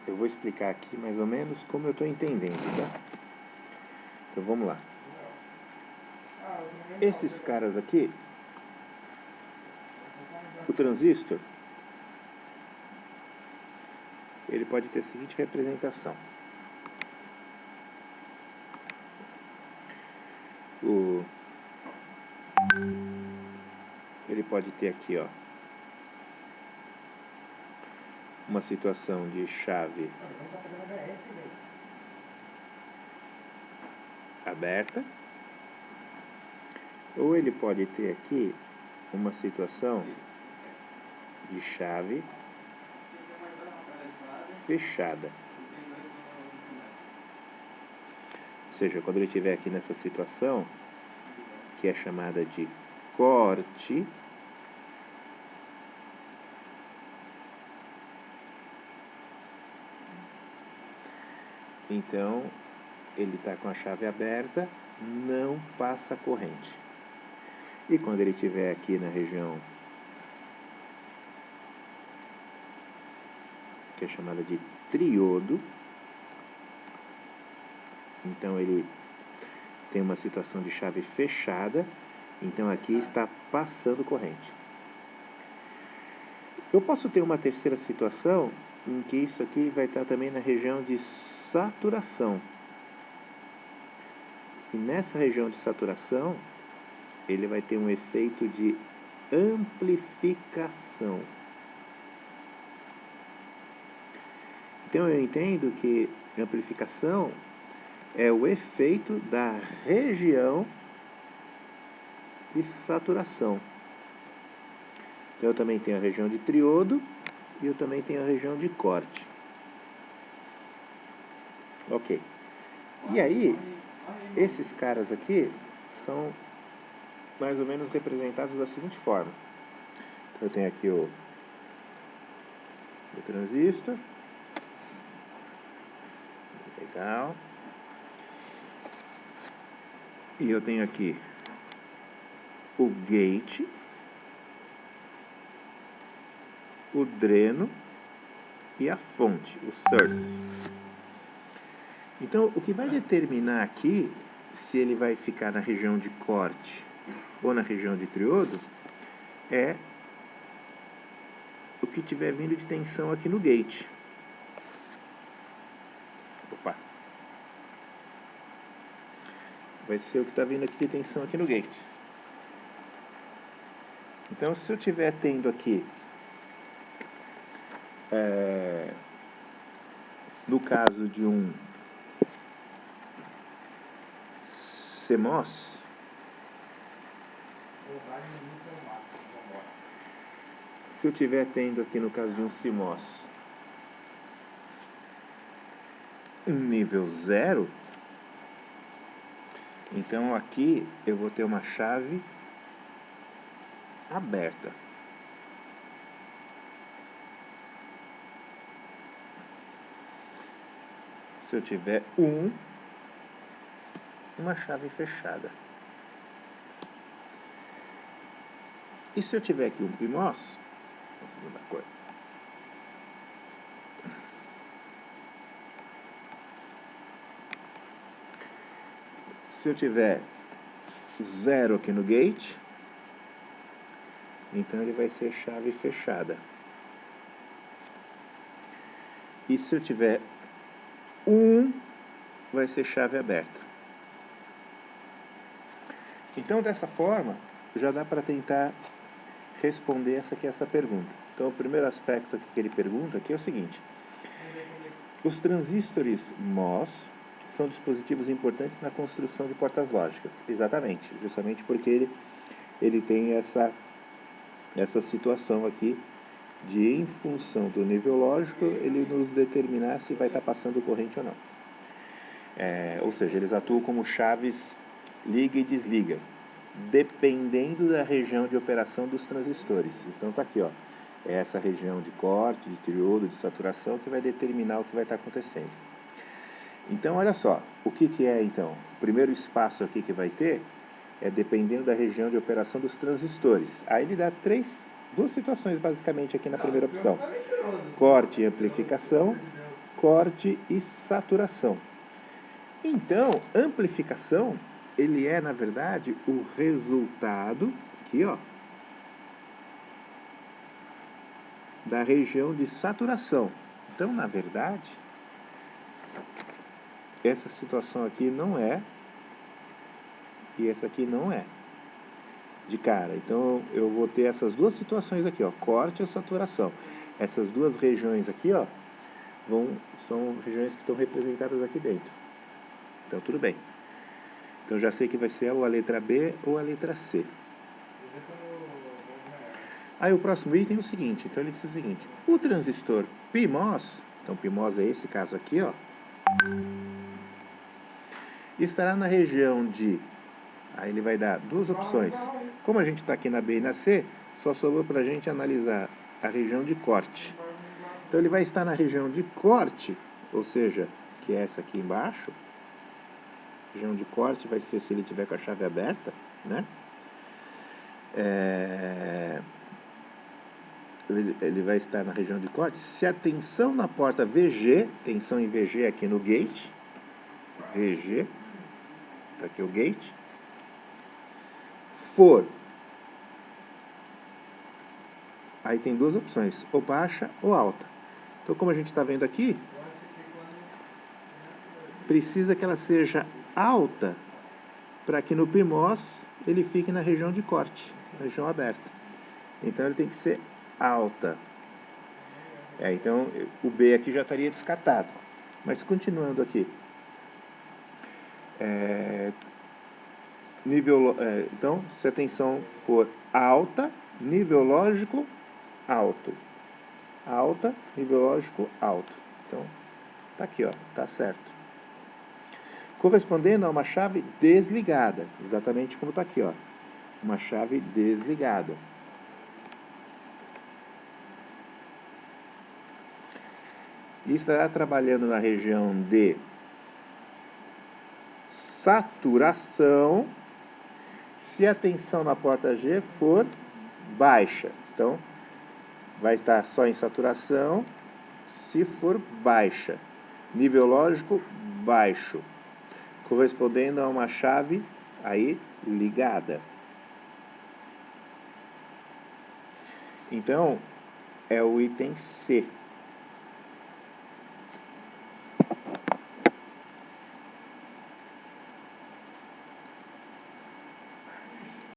Eu vou explicar aqui mais ou menos como eu estou entendendo, tá? Então vamos lá. Esses caras aqui, o transistor, ele pode ter a seguinte representação. Ele pode ter aqui, ó, uma situação de chave aberta, ou ele pode ter aqui uma situação de chave fechada. Ou seja, quando ele estiver aqui nessa situação, que é chamada de corte, então ele está com a chave aberta, não passa corrente. E quando ele estiver aqui na região que é chamada de triodo, então ele tem uma situação de chave fechada, então aqui está passando corrente. Eu posso ter uma terceira situação em que isso aqui vai estar também na região de saturação. E nessa região de saturação, ele vai ter um efeito de amplificação. Então eu entendo que amplificação é o efeito da região de saturação. Então eu também tenho a região de triodo e eu também tenho a região de corte. Ok. E aí, esses caras aqui são mais ou menos representados da seguinte forma. Então, eu tenho aqui o transistor. Legal. E eu tenho aqui o gate, o dreno e a fonte, o source. Então, o que vai determinar aqui se ele vai ficar na região de corte ou na região de triodo é o que tiver vindo de tensão aqui no gate. Opa! Vai ser o que está vindo aqui de tensão aqui no gate. Então, se eu estiver tendo aqui, no caso de um CMOS, se eu estiver tendo aqui no caso de um CMOS um nível 0, então aqui eu vou ter uma chave aberta. Se eu tiver uma chave fechada. E se eu tiver aqui um PMOS, vou mudar a cor. Se eu tiver 0 aqui no gate, então ele vai ser chave fechada. E se eu tiver 1, vai ser chave aberta. Então, dessa forma, já dá para tentar responder essa pergunta. Então, o primeiro aspecto aqui que ele pergunta aqui é o seguinte: os transistores MOS são dispositivos importantes na construção de portas lógicas. Exatamente, justamente porque ele tem essa situação aqui de, em função do nível lógico, ele nos determinar se vai estar passando corrente ou não. Ou seja, eles atuam como chaves liga e desliga, dependendo da região de operação dos transistores. Então está aqui, ó, é essa região de corte, de triodo, de saturação que vai determinar o que vai estar acontecendo. Então, olha só, o que é então? O primeiro espaço aqui que vai ter é dependendo da região de operação dos transistores. Aí ele dá duas situações basicamente aqui na primeira opção: corte e amplificação, corte e saturação. Então, amplificação, ele é, na verdade, o resultado, aqui, ó, da região de saturação. Então, na verdade, essa situação aqui não é, e essa aqui não é, de cara. Então, eu vou ter essas duas situações aqui, ó, corte e saturação. Essas duas regiões aqui, ó, são regiões que estão representadas aqui dentro. Então, tudo bem. Então, já sei que vai ser ou a letra B ou a letra C. Aí, o próximo item é o seguinte. Então, ele diz o seguinte. O transistor PMOS, então, PMOS é esse caso aqui, ó, estará na região de... Aí, ele vai dar duas opções. Como a gente está aqui na B e na C, só sobrou para a gente analisar a região de corte. Então, ele vai estar na região de corte, ou seja, que é essa aqui embaixo. Região de corte vai ser se ele tiver com a chave aberta, né? Ele vai estar na região de corte. Se a tensão na porta VG, tensão em VG aqui no gate, VG, tá aqui o gate, for, aí tem duas opções, ou baixa ou alta. Então, como a gente está vendo aqui, precisa que ela seja alta para que no PMOS ele fique na região de corte, na região aberta. Então, ele tem que ser alta. Então, o B aqui já estaria descartado. Mas, continuando aqui. Então, se a tensão for alta, nível lógico alto. Alta, nível lógico alto. Então, tá aqui, ó, tá certo. Correspondendo a uma chave desligada, exatamente como está aqui, ó, uma chave desligada. E estará trabalhando na região de saturação se a tensão na porta G for baixa. Então, vai estar só em saturação se for baixa. Nível lógico baixo, correspondendo a uma chave aí ligada. Então, é o item C.